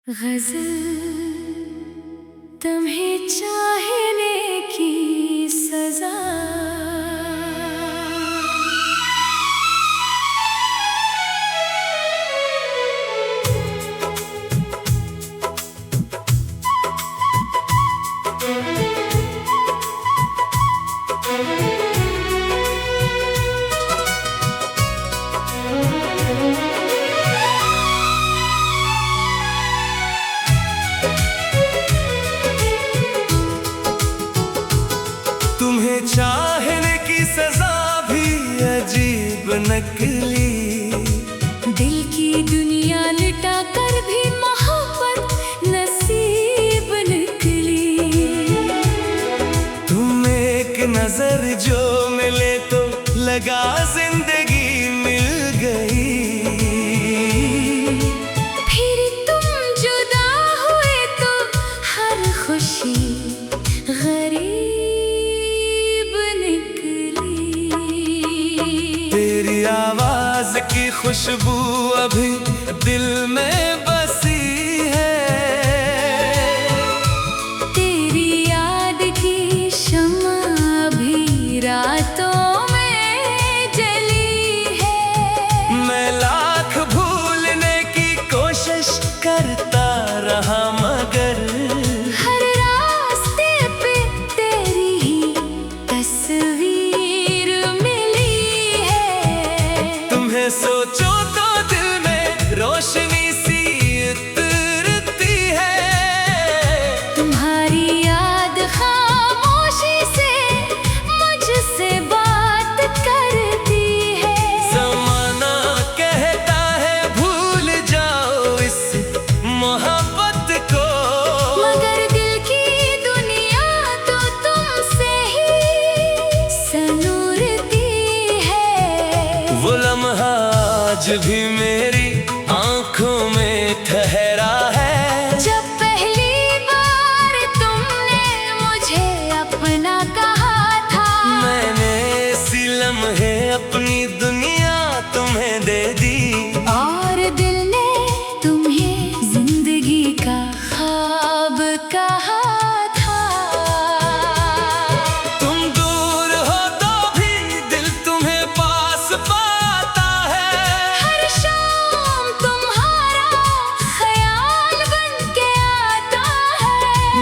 गज़ल तुम्हें चाहने की सज़ा। तुम्हें चाहने की सजा भी अजीब नकली, दिल की दुनिया लुटा कर भी मोहब्बत नसीब निकली। तुम एक नजर जो मिले तो लगा जिंदगी मिल गई। फिर तुम जुदा हुए तो हर खुशी गरीब निकली। तेरी आवाज की खुशबू अभी दिल में बसी है, तेरी याद की शम्मा भी रातों में जली है। मैं लाख भूलने की कोशिश करता रहा मगर हर रास्ते पे तेरी ही तस्वीर मिली है। तुम्हें सोचो तो दिल में रोशनी सी उतरती है। तुम्हारी याद खामोशी से मुझसे बात करती है। ज़माना कहता है भूल जाओ इस मोहब्बत को, मगर दिल की दुनिया तो तुमसे ही सनूरती है। वो लम्हा आज भी मेरी आंखों में ठहरा है। जब पहली बार तुमने मुझे अपना कहा था, मैंने इसी लम्हे अपनी दुनिया तुम्हें दे दी। और दिल ने तुम्हें जिंदगी का ख्वाब कहा था। तुम दूर हो तो भी दिल तुम्हें पास पाता है। हर शाम तुम्हारा ख्याल बन के आता है।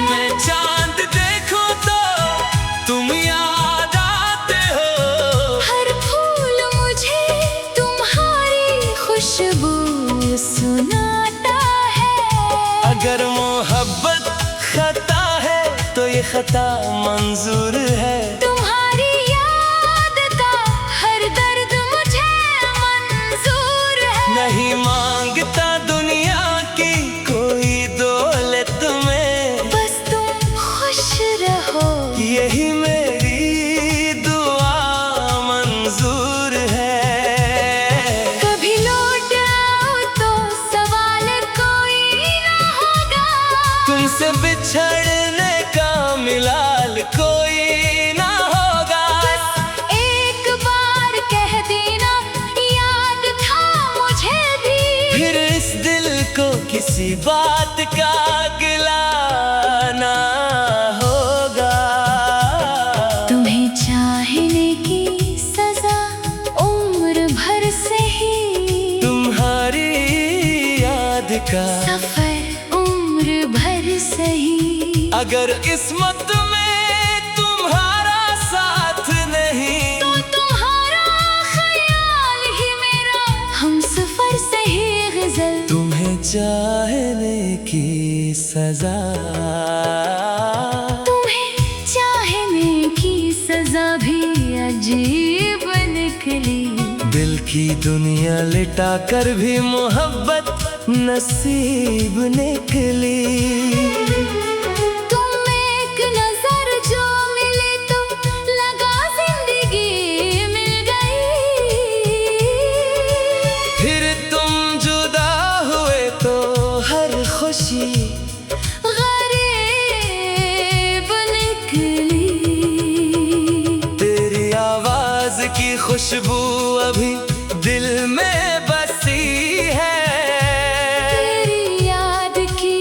मैं चांद देखूं तो तुम याद आते हो। हर फूल मुझे तुम्हारी खुशबू सुनाता है। अगर मोहब्बत खता है तो ये खता मंजूर है। तुम्हारी याद का हर दर्द मुझे मंजूर है। नहीं मांगता दुनिया की कोई दौलत में, बस तुम खुश रहो यही मेरी दुआ मंजूर है। कभी लौट आओ तो सवाल कोई ना होगा। तुमसे बिछड़ने का मिलाल कोई ना होगा। बस एक बार कह देना याद था मुझे भी। फिर इस दिल को किसी बात का गिला ना होगा। तुम्हें चाहने की सजा उम्र भर से ही, तुम्हारी याद का सफर उम्र भर से ही। अगर किस्मत में तुम्हारा साथ नहीं तो तुम्हारा ख्याल ही मेरा हमसफर से ही गजल। तुम्हें चाहने की सजा, तुम्हें चाहने की सजा भी अजीब निकली। दिल की दुनिया लिटा कर भी मोहब्बत नसीब निकली। तुम एक नजर जो मिले तो लगा जिंदगी मिल गई। फिर तुम जुदा हुए तो हर खुशी गरीब निकली। तेरी आवाज की खुशबू अभी दिल में बसी है। तेरी याद की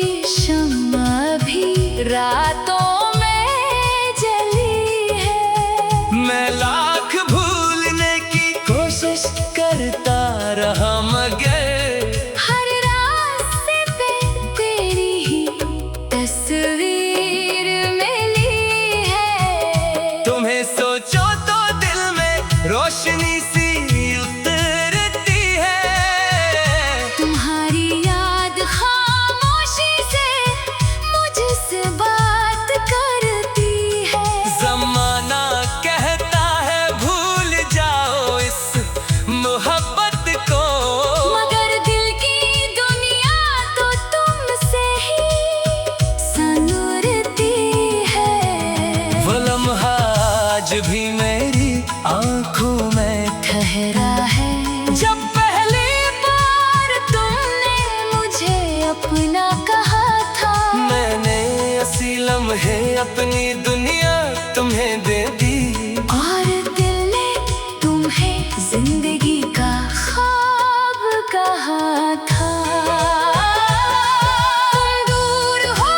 जीना कहा था। मैंने असली लम्हे अपनी दुनिया तुम्हें दे दी, और दिल ने तुम्हें जिंदगी का ख्वाब कहा था। तुम दूर हो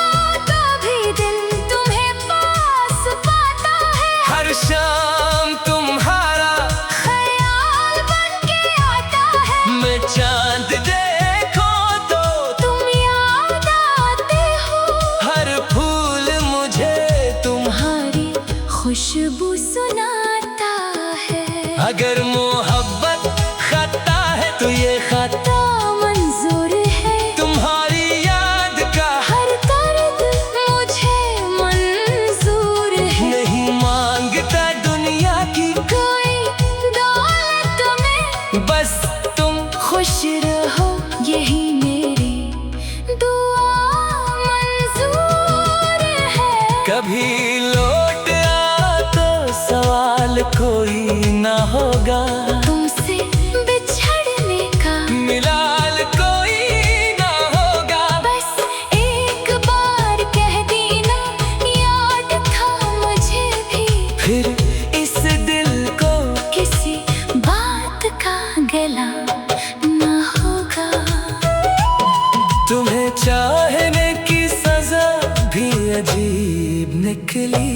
तो भी दिल तुम्हें पास पाता है। हर शाम तुम्हारा ख्याल बन के आता है। मैं चांद देखो तो तुम याद आते हो। हर फूल मुझे तुम्हारी खुशबू सुनाता है। अगर मोहब्बत खता है तो ये खत तो मंजूर है। तुम्हारी याद का हर दर्द मुझे मंजूर है। नहीं मांगता दुनिया की कोई दौलत में, बस तुम खुश रहो यही मेरी दुआ मंजूर है। कभी लौट आ तो सवाल कोई ना होगा, तुमसे बिछड़ने का मिलाल कोई ना होगा। बस एक बार कह देना, याद था मुझे भी। फिर इस दिल को किसी बात का गला ना होगा। तुम्हें चाहने की सजा भी अजीब निकली,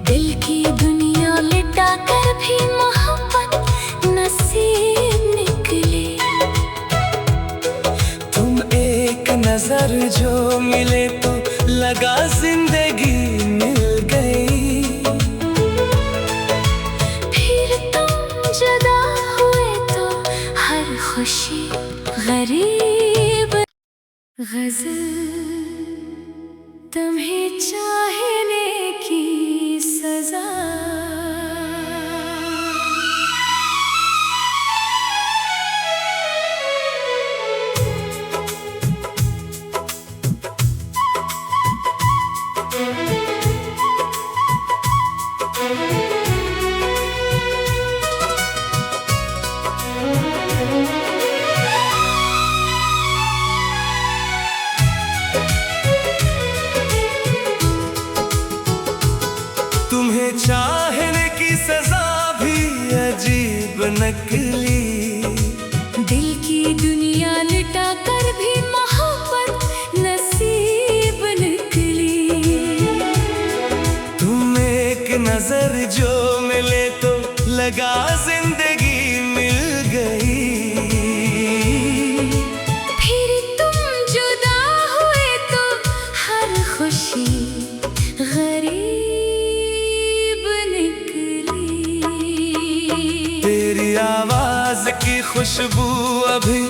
दिल की दुनिया लिटा कर भी मोहब्बत नसीब निकली। तुम एक नजर जो मिले तो लगा जिंदगी मिल गई। फिर तुम जुदा हुए तो हर खुशी गरीब। गज़ल तुम्हें चाहने की सजा। तुम्हें चाहने की सजा भी अजीब नकली, दिल की दुनिया लिटा कर भी मोहब्बत नसीब निकली। तुम एक नजर जो मिले तो लगा जिंदगी मिल गई। फिर तुम जुदा हुए तो हर खुशी गरीब निकली। तेरी आवाज की खुशबू अभी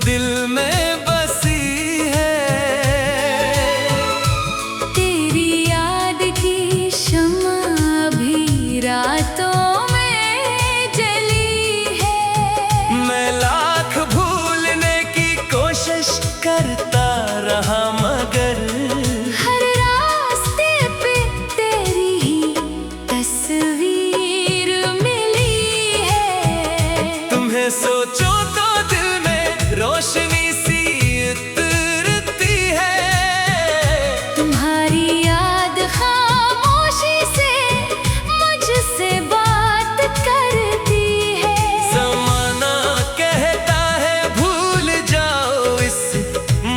दिल में बसी है, तेरी याद की शम्मा भी रातों में जली है। मैं लाख भूलने की कोशिश करता रहा मगर हर रास्ते पे तेरी ही तस्वीर मिली है। तुम्हें सोचो तो दिल में रोशनी सी उतरती है। तुम्हारी याद खामोशी से मुझसे बात करती है। ज़माना कहता है भूल जाओ इस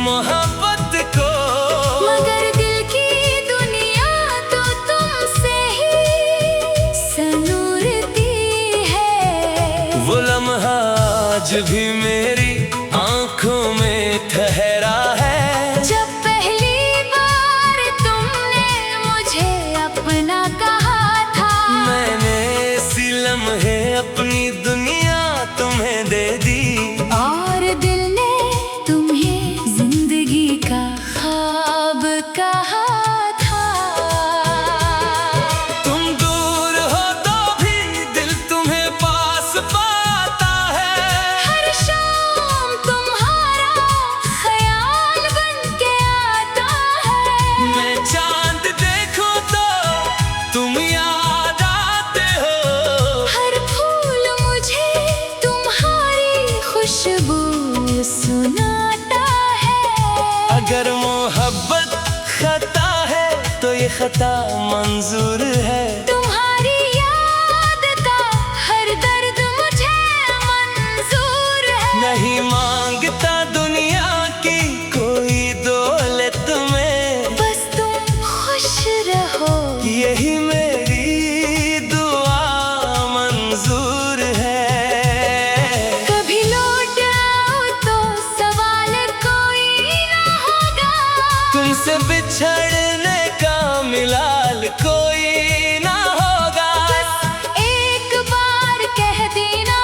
मोहब्बत को, अगर मोहब्बत खता है तो ये खता मंजूर है। तुम्हारी याद का हर दर्द मुझे मंजूर है। नहीं मांगता दुनिया की कोई दौलत में, बस तुम खुश रहो यही मेरी दुआ मंजूर है। कभी लौट आओ तो सवाल कोई ना होगा। तुमसे बिछड़ने का मिलाल कोई ना होगा। बस एक बार कह देना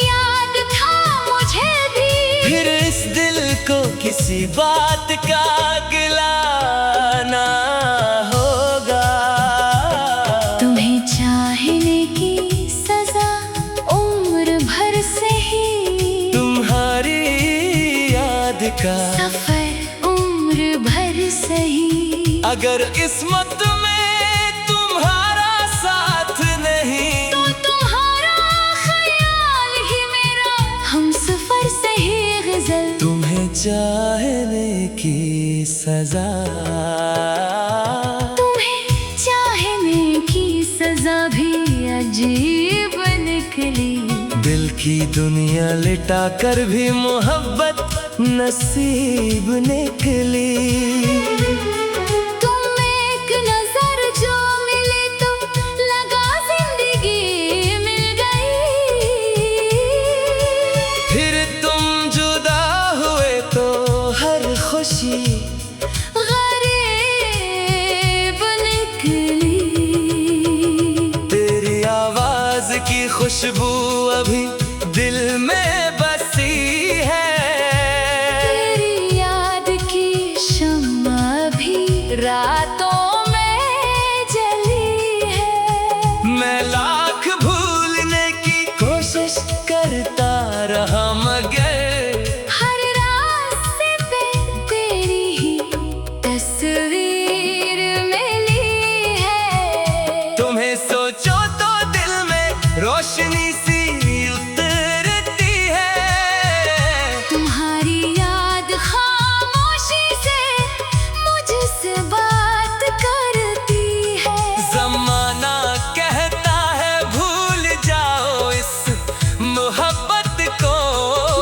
याद था मुझे भी। फिर इस दिल को किसी बात का गिला ना होगा। तुम्हें चाहने की सजा उम्र भर से ही, तुम्हारी याद का सफर उम्र भर से ही। अगर किस्मत में तुम्हारा साथ नहीं, तो तुम्हारा ख्याल ही मेरा हम सफर से ही गजल। तुम्हें चाहने की सजा, तुम्हें चाहने की सजा भी अजीब निकली। दिल की दुनिया लिटा कर भी मोहब्बत नसीब निकली। तुम एक नजर जो मिले तो लगा जिंदगी मिल गई। फिर तुम जुदा हुए तो हर खुशी गरीब निकली। तेरी आवाज की खुशबू अभी दिल में बसी है। तेरी याद की शम्मा भी रातों में जली है। मैं लाख भूलने की कोशिश करता रहा मगर हर रास्ते पे तेरी ही तस्वीर मिली है। तुम्हें सोचो तो दिल में रोशनी सी उतरती है। तुम्हारी याद खामोशी से मुझसे बात करती है। जमाना कहता है भूल जाओ इस मोहब्बत को,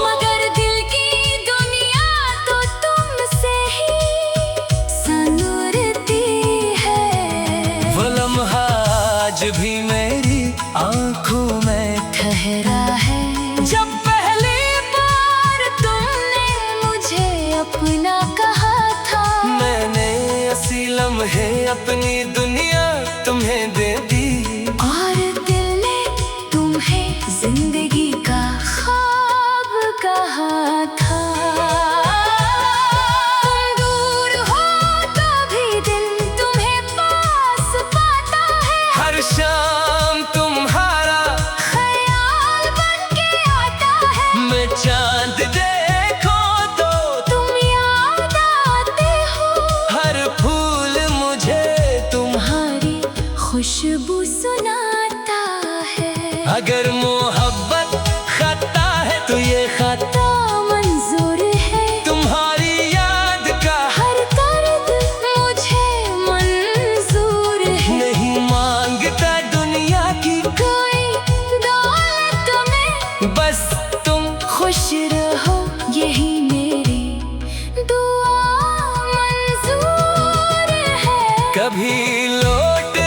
मगर दिल की दुनिया तो तुमसे ही संवरती है। वो लम्हा आज भी मेरी आंखों में ठहरा है जब पहली बार तुमने मुझे अपना कहा था। मैंने असी लम्हे अपनी दुनिया तुम्हें दे दी। और दिल ने तुम्हें जिंदगी का ख्वाब कहा था। तुम दूर हो तो भी दिल तुम्हें पास पाता है। हर शाम तुम्हारा ख्याल बन के आता है। मैं चांद देखो तो तुम याद आते हो। हर फूल मुझे तुम्हारी खुशबू सुनाता है। अगर मोहब्बत खता है तो ये खता तो मंजूर है। तुम्हारी याद का हर दर्द मुझे मंजूर है। नहीं मांगता दुनिया की कोई दौलत में, बस तुम खुश रहो यही मेरी दुआ मंजूर है। कभी लौट आ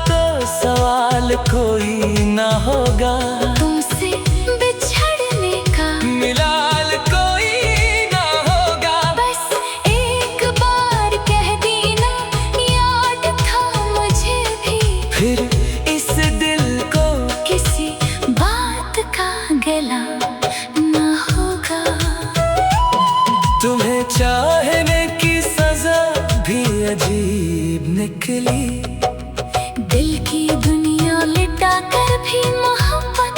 तो सवाल कोई ना होगा। तुमसे बिछड़ने का मिलाल कोई ना होगा। बस एक बार कह देना याद था मुझे भी। फिर इस दिल को किसी बात का गला ना होगा। तुम्हें चाहने की सजा भी अजीब निकली। दिल की दुनिया लिटा कर भी मोहब्बत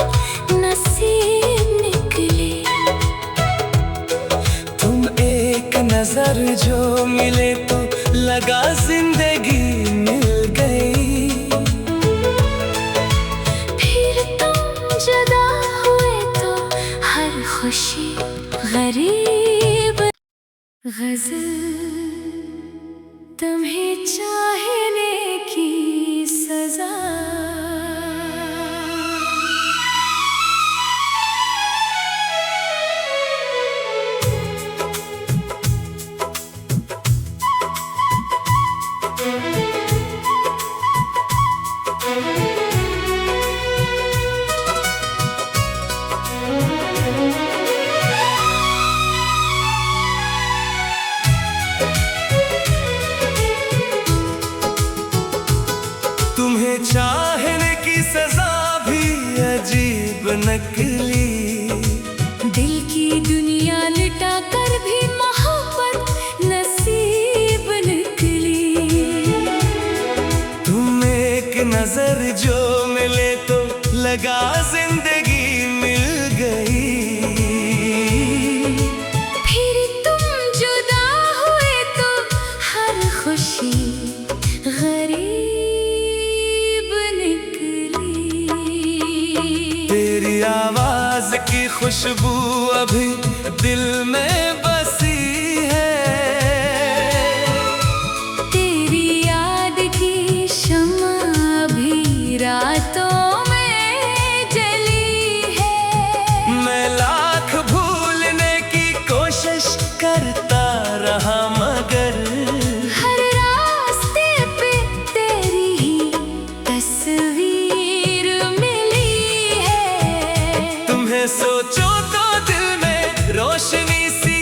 नसीब निकली। तुम एक नजर जो मिले तो लगा जिंदगी मिल गई। फिर तुम जुदा हुए तो हर खुशी गरीब गज़ल तुम्हें चाहने की सज़ा। तुम्हें चाहने की सजा भी अजीब नकली, दिल की दुनिया लुटा कर भी मोहब्बत नसीब निकली। तुम एक नजर जो मिले तो लगा जिंदगी मिल गई। फिर तुम जुदा हुए तो हर खुशी गरीब निकली। तेरी आवाज की खुशबू अभी दिल में बसी है, तेरी याद की शम्मा भी रातों में जली है। मैं लाख भूलने की कोशिश करता रहा मगर हर रास्ते पे तेरी ही तस्वीर मिली है। तुम्हें सोचो तो दिल में रोशनी सी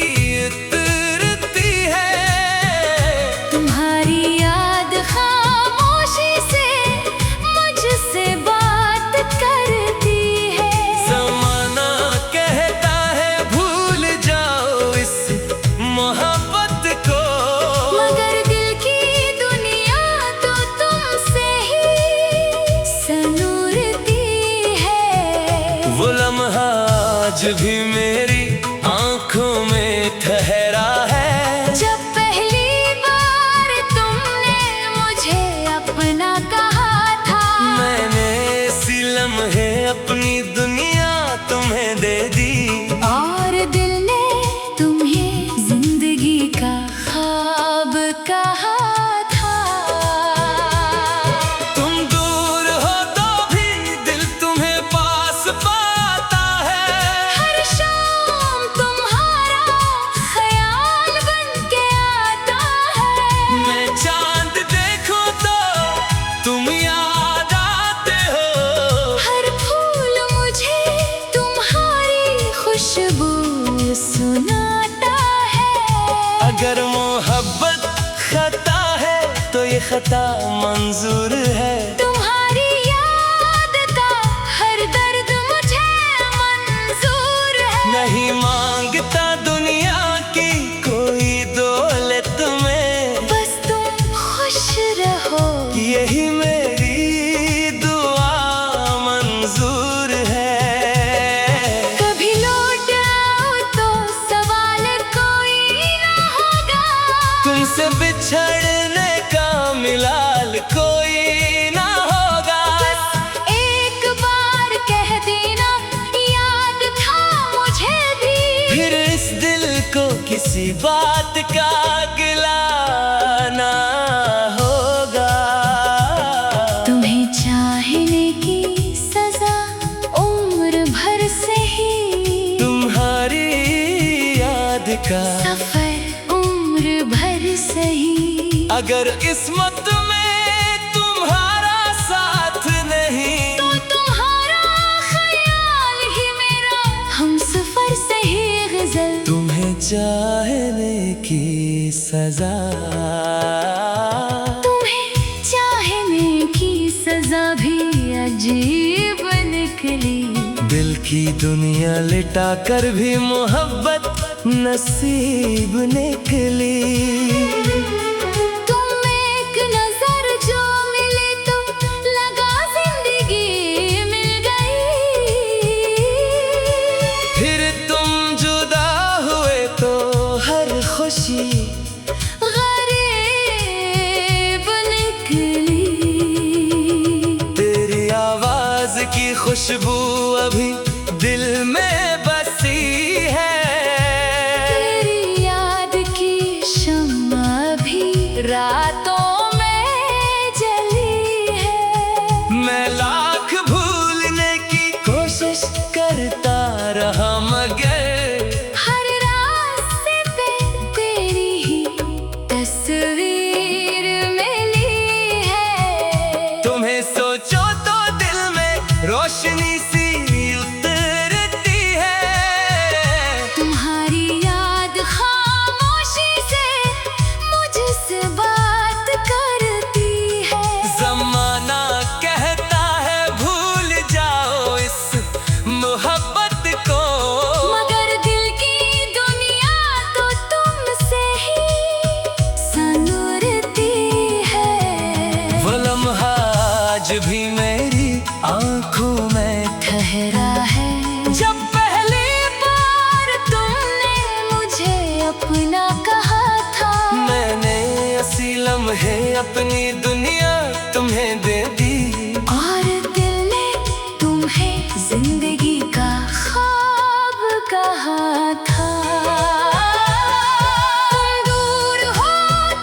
उतरती है। तुम्हारी याद खामोशी से मुझसे बात करती है। ज़माना कहता है भूल जाओ इस मोहब्बत को, मगर दिल की दुनिया तो तुमसे ही सनूरती है। वो लम्हा आज भी मेरी आंखों में ठहरा है। जब पहली बार तुमने मुझे अपना कहा था, मैंने इसी लम्हे अपनी दुनिया तुम्हें दे दी। और दिल ने तुम्हें जिंदगी का ख्वाब कहा था। तुम दूर हो तो भी दिल तुम्हें पास पाता है। हर शाम तुम्हारा ख्याल बन के आता है। मैं चांद देखूं तो तुम याद आते हो। हर फूल मुझे तुम्हारी खुशबू सुनाता है। अगर मोहब्बत खता है तो ये खता मंजूर है। तुम्हारी याद का हर दर्द मुझे मंजूर है। नहीं मांगता दुनिया की कोई दौलत में, बस तुम खुश रहो यही मेरी दुआ मंजूर है। कभी लौट आओ तो सवाल कोई ना होगा। तुमसे बिछड़ने का मिलाल कोई ना होगा। एक बार कह देना याद था मुझे भी। फिर इस दिल को किसी बात का गिला ना होगा। तुम्हें चाहने की सजा उम्र भर से ही, तुम्हारी याद का सफर उम्र भर से ही। अगर किस्मत में तुम्हारा साथ नहीं, तो तुम्हारा ख्याल ही मेरा हम सफर से ही गजल। तुम्हें चाहने की सजा। तुम्हें चाहने की सजा भी अजीब निकली। दिल की दुनिया लिटा कर भी मोहब्बत नसीब निकली। तुम एक नजर जो मिले तो लगा जिंदगी मिल गई। फिर तुम जुदा हुए तो हर खुशी गरीब निकली। तेरी आवाज की खुशबू अभी दिल में बसी है। तेरी याद की रातों में जली है। मैं लाख भूलने की कोशिश करता रहा मगर हर रास्ते पे तेरी ही तस्वीर मिली है। तुम्हें सोचो तो दिल में रोशनी सी उतरती है। तुम्हारी याद खामोशी से मुझसे बात करती है। जमाना कहता है भूल जाओ इस मोहब्बत को, मगर दिल की दुनिया तो तुमसे ही संवरती है। वो लम्हा आज भी मेरी आंखों में ठहरा है जब पहली बार तुमने मुझे अपना कहा था। मैंने असी लम्हे अपनी दुनिया तुम्हें दे दी, और दिल ने तुम्हें जिंदगी का ख्वाब कहा था। तुम दूर हो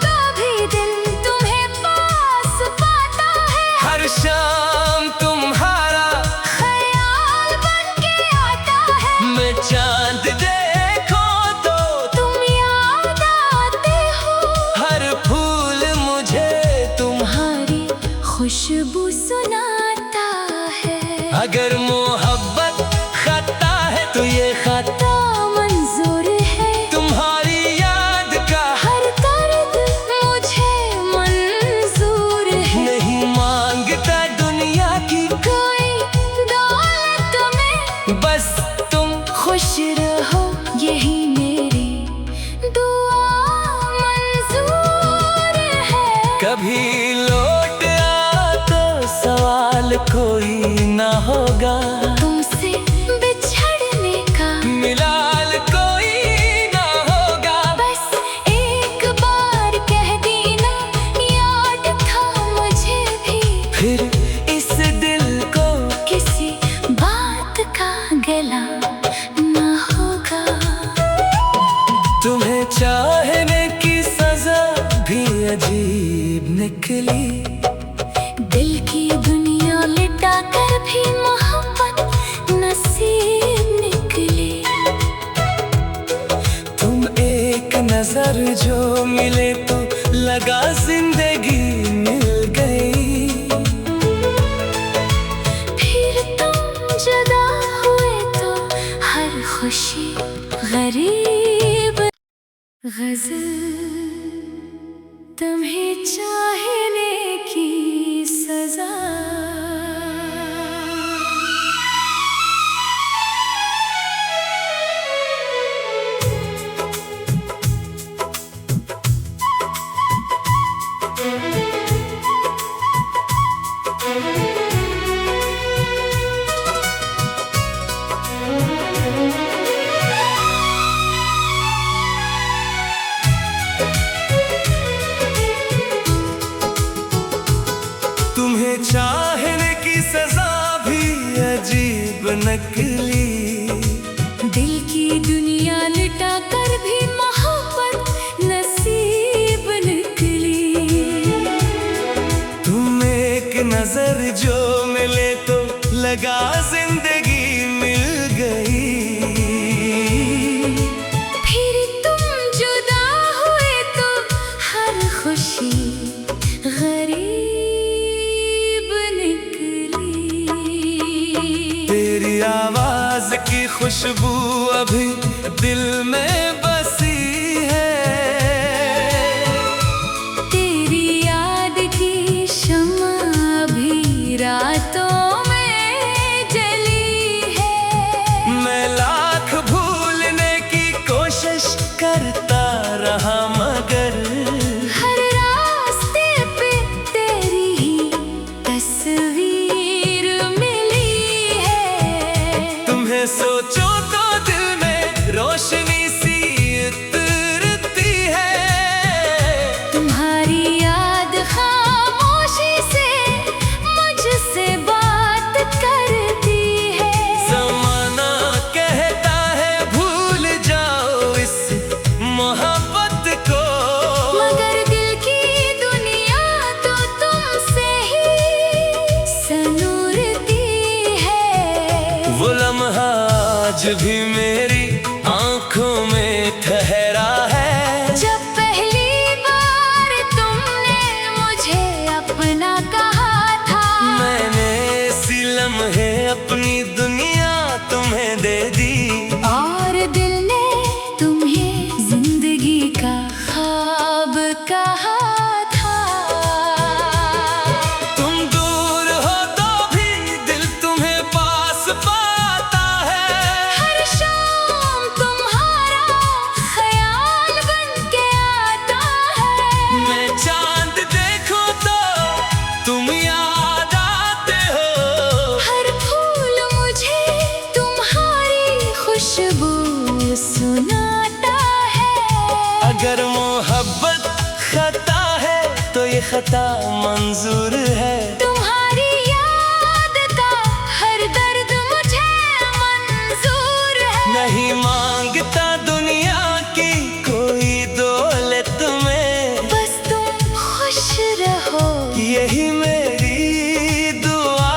तो भी दिल तुम्हें पास पाता है। हर शाम तुम्हारा ख्याल बनके आता है। मैं चांद देखो तो तुम याद आते हो। हर फूल मुझे तुम्हारी खुशबू सुनाता है। अगर मोहब्बत खता है तो ये खता मंजूर है। तुम्हारी याद का हर दर्द मुझे मंजूर है। नहीं मांगता दुनिया की कोई दौलत में बस तुम खुश रहो, यही मेरी दुआ मंजूर है। कभी लौट आ तो सवाल कोई ना होगा, तुमसे बिछड़ने का मिलाल कोई ना होगा। बस एक बार कह देना, याद था मुझे भी। फिर इस दिल को किसी बात का गला ना होगा। तुम्हें चाहने की सजा भी अजीब निकली। दिल की दुनिया लिटा कर भी मोहब्बत नसीब निकली। तुम एक नजर जो मिले तो लगा जिंदगी मिल गई। फिर तुम जुदा हुए तो हर खुशी गरीब। गजल तुम्हें चाहने की सजा। तुम्हें चाहने की सजा भी अजीब नकली। दिल की दुनिया लिटा कर भी मोहब्बत नसीब निकली। तुम एक नजर जो मिले तो लगा जिंदगी मिल गई। फिर तुम जुदा हुए तो हर खुशी गरीब निकली। तेरी आवाज की खुशबू अभी दिल में बसी है। तेरी याद की शम्मा भी रातों में जली है। मैं लाख भूलने की कोशिश करता रहा मगर हर रास्ते पे तेरी ही तस्वीर मिली है। तुम्हें सोचो तो आज भी मेरी आंखों में ठहरा है। जब पहली बार तुमने मुझे अपना कहा था, मैंने इसी लम्हे अपनी दुनिया तुम्हें दे दी। और दिल ने तुम्हें जिंदगी का ख्वाब कहा था। तुम दूर हो तो भी दिल तुम्हें पास पाता है। हर शाम तुम्हारा ख्याल बन के आता है। मैं चांद देखूं तो तुम याद आते हो। हर फूल मुझे तुम्हारी खुशबू सुनाता है। अगर मोहब्बत खता है तो ये खता मंजूर है। तुम्हारी याद का हर दर्द मुझे मंजूर है। नहीं मांगता दुनिया की कोई दौलत में, बस तुम खुश रहो यही मेरी दुआ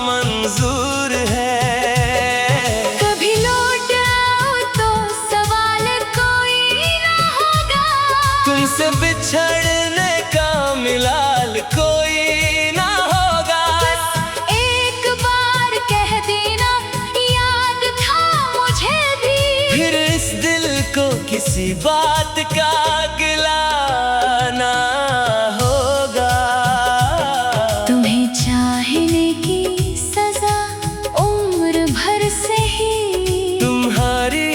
मंजूर है। कभी लौट आओ तो सवाल कोई ना होगा। तुमसे बिछड़ने का मिलाल कोई ना होगा। बस एक बार कह देना, याद था मुझे भी। फिर इस दिल को किसी बात का गिला ना होगा। तुम्हें चाहने की सजा उम्र भर से ही, तुम्हारी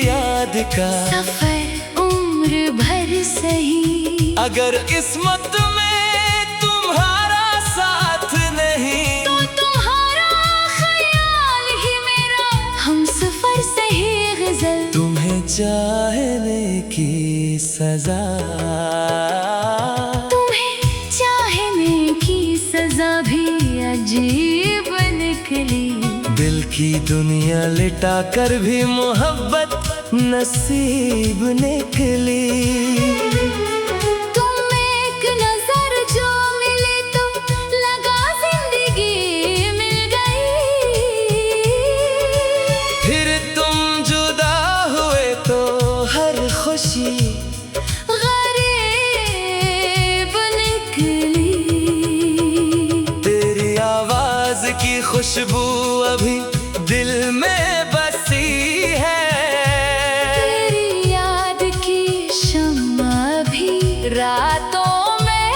याद का सफर उम्र भर से ही। अगर किस्मत में तुम्हारा साथ नहीं, तो तुम्हारा ख्याल ही मेरा हम सफर से ही गजल। तुम्हें चाहने की सजा, तुम्हें चाहने की सजा भी अजीब निकली। दिल की दुनिया लिटा कर भी मोहब्बत नसीब निकली। तुम एक नजर जो मिले तो लगा जिंदगी मिल गई। फिर तुम जुदा हुए तो हर खुशी गरीब निकली। तेरी आवाज की खुशबू अभी दिल में बसी है। तेरी याद की शम्मा भी रातों में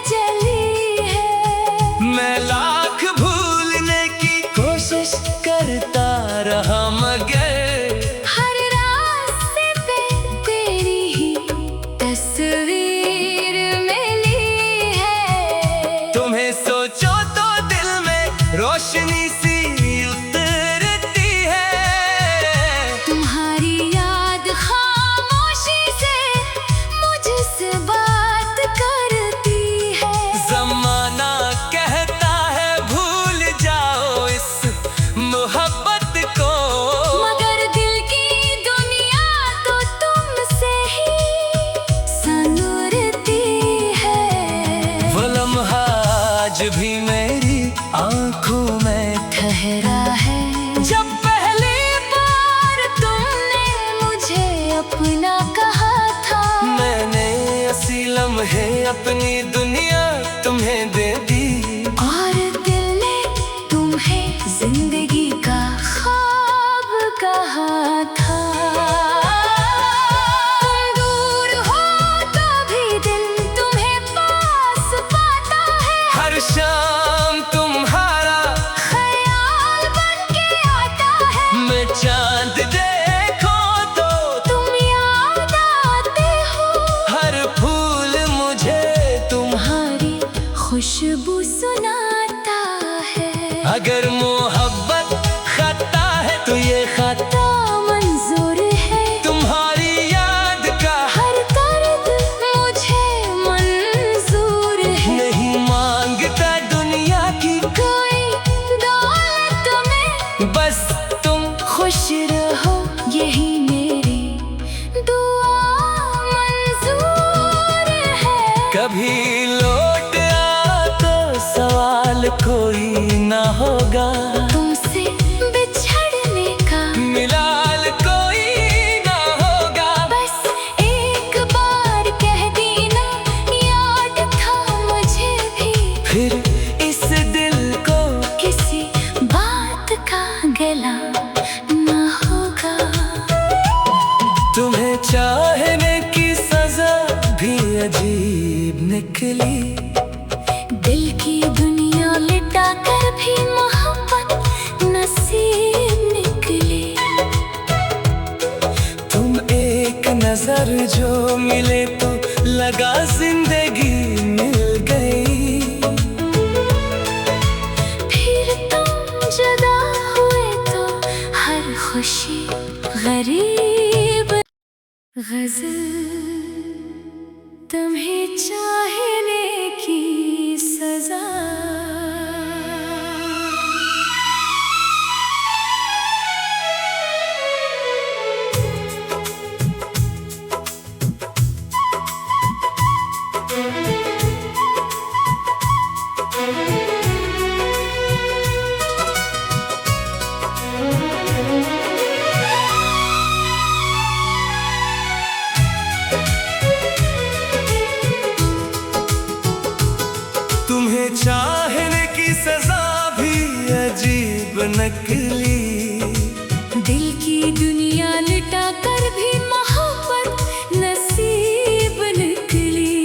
जली है। मैं लाख भूलने की कोशिश करता रहा मगर हर रास्ते पे तेरी ही तस्वीर मिली है। तुम्हें सोचो तो दिल में रोशनी सी उतरती है। तुम्हारी याद खामोशी से मुझसे बात करती है। जमाना कहता है भूल जाओ इस मोहब्बत को, मगर दिल की दुनिया तो तुमसे ही संवरती है। वो लम्हा आज भी मेरी आंखों में ठहरा है। जब पहली बार तुमने मुझे अपना कहा था, मैंने ऐसी लम्हे अपनी दुनिया तुम्हें दे दी। और दिल ने तुम्हें जिंदगी का ख्वाब कहा था। तुम दूर हो तो भी दिल तुम्हें पास पाता है। हर शाम तुम्हारा ख्याल बन के आता है। मैं चांद देखो तो तुम याद आते हो। हर फूल मुझे तुम्हारी खुशबू सुनाता है। अगर मोहब्बत खता है तो ये खता तो मंजूर है। तुम्हारी याद का हर दर्द मुझे मंजूर है। नहीं मांगता दुनिया की कोई दौलत में, बस तुम खुश रहो यही मेरी दुआ मंजूर है। कभी लौट आ तो सवाल कोई ना होगा। तुमसे बिछड़ने का अजीब निकली। दिल की दुनिया लिटा कर भी मोहब्बत नसीब निकली। तुम एक नजर जो मिले तो लगा जिंदगी मिल गई। फिर तुम जुदा हुए तो हर खुशी गरीब। गज़ल तुम्हें चाहने की सजा। तुम्हें चाहने की सजा भी अजीब नकली। दिल की दुनिया लिटा कर भी मोहब्बत नसीब निकली।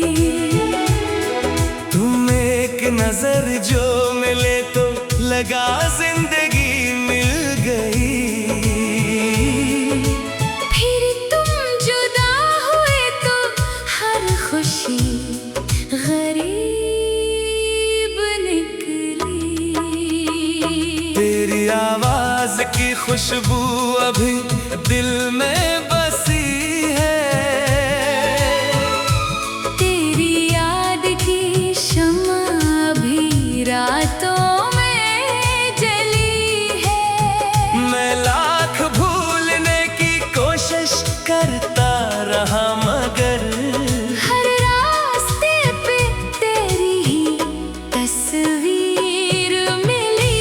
तुम एक नजर जो मिले तो लगा जिंदगी मिल गई। फिर तुम जुदा हुए तो हर खुशी गरीब निकली। तेरी आवाज की खुशबू अभी दिल में बसी है। तेरी याद की शम्मा भी रातों में जली है। मैं लाख भूलने की कोशिश करता रहा मगर हर रास्ते पे तेरी ही तस्वीर मिली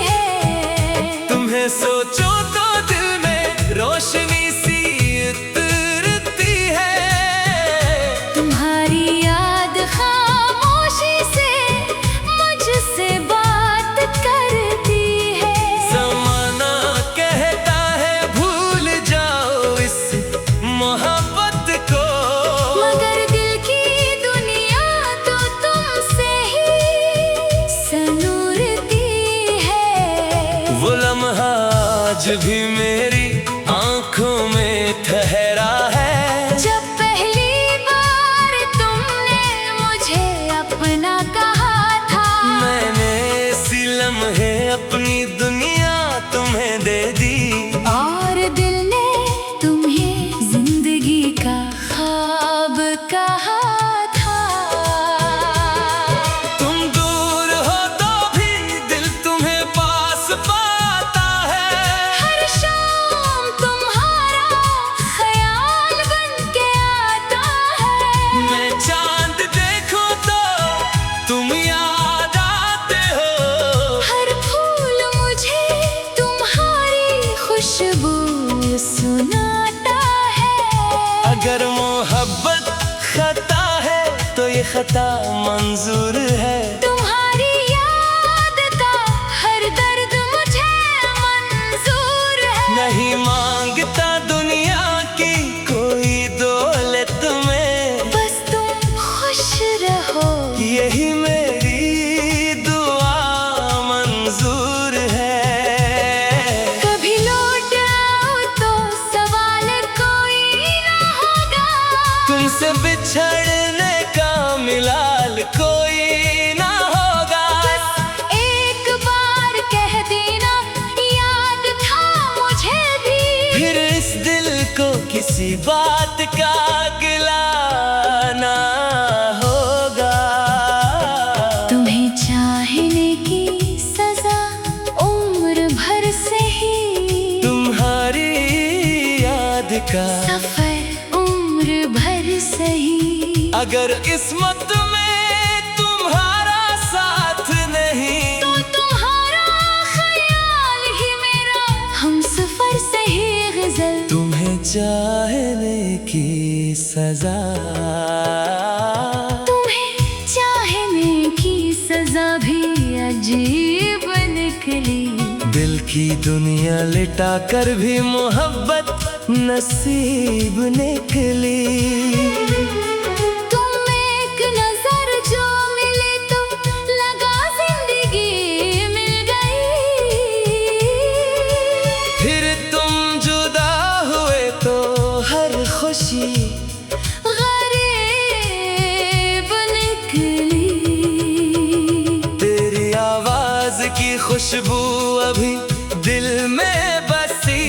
है। तुम्हें सोचो तो दिल में रोशनी सी उतरती है। तुम्हारी याद खामोशी से मुझसे बात करती है। ज़माना कहता है भूल जाओ इस मोहब्बत को, मगर दिल की दुनिया तो तुमसे ही सनूरती है। वो लम्हा आज भी मेरी आंखों में ठहरा है। जब पहली बार तुमने मुझे अपना कहा था, मैंने इसी लम्हे अपनी दुनिया तुम्हें दे दी। और दिल ने तुम्हें जिंदगी का ख्वाब कहा था। तुम दूर हो तो भी दिल तुम्हें पास पाता है। हर शाम तुम्हारा ख्याल बन के आता है। मैं चांद देखूं तो तुम याद आते हो। हर फूल मुझे तुम्हारी खुशबू सुनाता है। अगर मोहब्बत खता है तो ये खता मंजूर है। तुम्हारी याद का हर दर्द मुझे मंजूर है। नहीं मांगता दुनिया की कोई दौलत में, बस तुम खुश रहो यही मेरी दुआ मंजूर है। कभी लौट आओ तो सवाल कोई ना होगा। तुमसे बिछड़ने का मिलाल कोई ना होगा। बस एक बार कह देना याद था मुझे भी। फिर इस दिल को किसी बात का गिला ना होगा। तुम्हें चाहने की सजा उम्र भर से ही। तुम्हारी याद का सफर उम्र भर से ही। अगर किस्मत में तुम्हारा साथ नहीं तो तुम्हारा ख्याल ही मेरा हमसफर से ही गजल। तुम्हें चाहने की सजा। तुम्हें चाहने की सजा भी अजीब निकली। दिल की दुनिया लिटा कर भी मोहब्बत नसीब निकली। तुम खुशबू अभी दिल में बसी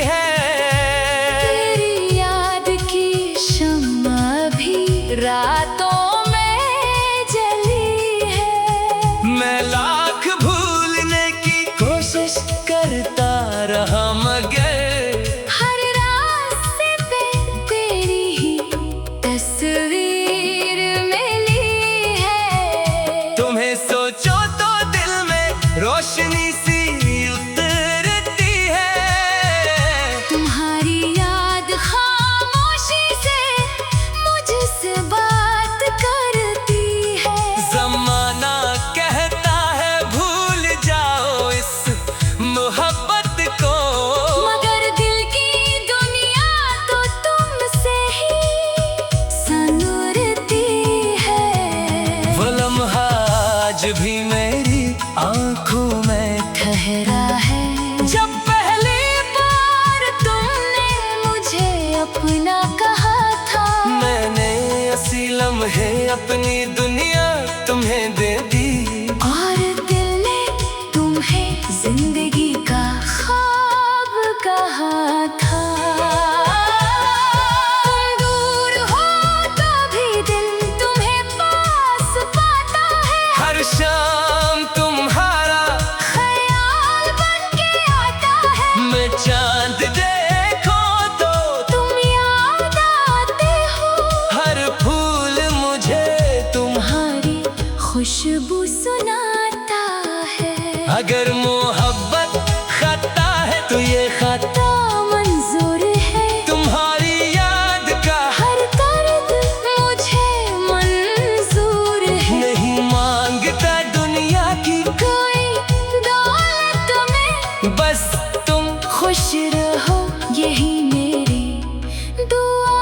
है। तेरी याद की शम्मा भी रातों में जली है। मैं लाख भूलने की कोशिश करता रहा मगर हर रास्ते पे तेरी ही तस्वीर मिली है। तुम्हें सोचो तो दिल में रोशनी सी उतरती है। तुम्हारी याद खामोशी से मुझसे बात करती है। जमाना कहता है भूल जाओ इस मोहब्बत को, मगर दिल की दुनिया तो तुमसे ही सनूरती है। वो लम्हा आज भी मेरी आंखों में ठहरा है जब पहली बार तुमने मुझे अपना कहा था। मैंने असी लम्हे अपनी दुनिया तुम्हें दे दी। और दिल ने तुम्हें जिंदगी का ख्वाब कहा था। तुम दूर हो तो भी दिल तुम्हें पास पाता है। हर शाम तुम्हारा ख्याल बन के आता है। मैं चांद देखो तो तुम याद आते हो। हर फूल मुझे तुम्हारी खुशबू सुनाता है। अगर मोहब्बत खता है तो ये खत तो मंजूर है। तुम्हारी याद का हर दर्द मुझे मंजूर है। नहीं मांगता दुनिया की कोई दौलत में बस तुम। खुश रहो यही मेरी दुआ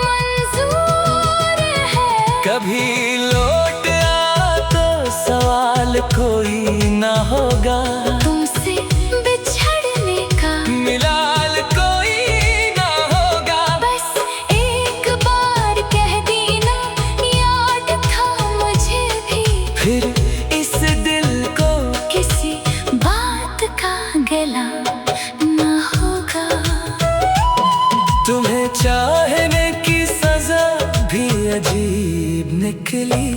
मंजूर है। कभी लौट आ तो सवाल कोई ना होगा। तुमसे बिछड़ने का मिलाल कोई ना होगा। बस एक बार कह देना याद था मुझे भी। फिर इस दिल को किसी बात का गला ना होगा। तुम्हें चाहने की सजा भी अजीब निकली।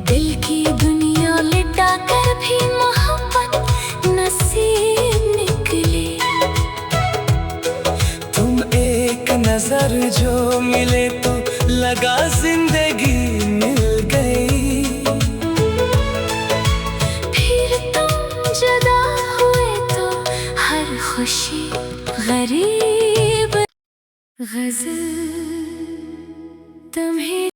दिल की दुनिया लिटा कर भी मोहब्बत नसीब निकली। तुम एक नजर जो मिले तो लगा जिंदगी मिल गई। फिर तुम जुदा हुए तो हर खुशी गरीब। गजल तुम्हें